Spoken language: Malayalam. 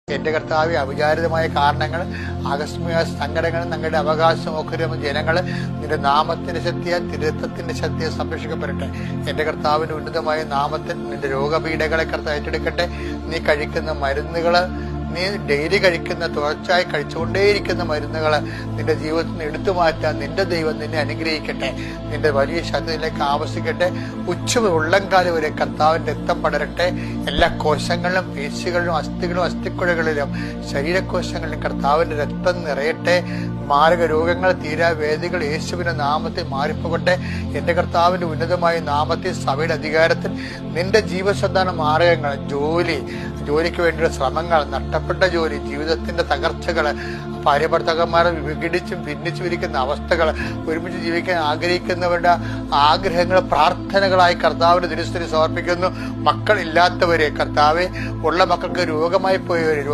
എന്റെ കർത്താവെ, അവിചാരിതമായ കാരണങ്ങൾ, ആകസ്മിക സങ്കടങ്ങൾ, ഞങ്ങളുടെ അവകാശമൊക്കെ ജനങ്ങൾ നിന്റെ നാമത്തിന്റെ ശക്തിയാൽ, തിരുത്തത്തിന്റെ ശക്തിയെ സംരക്ഷിക്കപ്പെടട്ടെ. എന്റെ കർത്താവിന്റെ ഉന്നതമായ നാമത്തിൽ നിന്റെ രോഗപീഠകളെ കർത്താവ് ഏറ്റെടുക്കട്ടെ. നീ കഴിക്കുന്ന മരുന്നുകള്, നീ ഡെയിലി കഴിക്കുന്ന, തുടർച്ചയായി കഴിച്ചുകൊണ്ടേയിരിക്കുന്ന മരുന്നുകൾ നിന്റെ ജീവിതത്തിൽ നിന്ന് എടുത്തു മാറ്റാൻ നിന്റെ ദൈവം നിന്നെ അനുഗ്രഹിക്കട്ടെ. നിന്റെ വലിയ ശക്തിയിലേക്ക് ആവശ്യിക്കട്ടെ. ഉള്ളംകാല് വരെ കർത്താവിന്റെ രക്തം പടരട്ടെ. എല്ലാ കോശങ്ങളിലും, പേശികളിലും, അസ്ഥിക്കുഴകളിലും, ശരീരകോശങ്ങളിലും കർത്താവിന്റെ രക്തം നിറയട്ടെ. മാരക രോഗങ്ങൾ, തീരാവേദികൾ യേശുവിന്റെ നാമത്തിൽ മാറിപ്പോകട്ടെ. എന്റെ കർത്താവിന്റെ ഉന്നതമായ നാമത്തിൽ, സഭയുടെ അധികാരത്തിൽ നിന്റെ ജീവസന്ധാന മാർഗങ്ങൾ, ജോലിക്ക് വേണ്ടിയുള്ള ശ്രമങ്ങൾ, നഷ്ടപ്പെട്ട ജോലി, ജീവിതത്തിന്റെ തകർച്ചകള്, ഭാര്യഭർത്താക്കന്മാരെ വിഘടിച്ചും ഭിന്നിച്ചും ഇരിക്കുന്ന അവസ്ഥകൾ, ഒരുമിച്ച് ജീവിക്കാൻ ആഗ്രഹിക്കുന്നവരുടെ ആഗ്രഹങ്ങൾ പ്രാർത്ഥനകളായി കർത്താവിന്റെ തിരുസന്നിധിയിൽ സമർപ്പിക്കുന്നു. മക്കളില്ലാത്തവരെ കർത്താവെ, ഉള്ള മക്കൾക്ക് രോഗമായി പോയവരെ,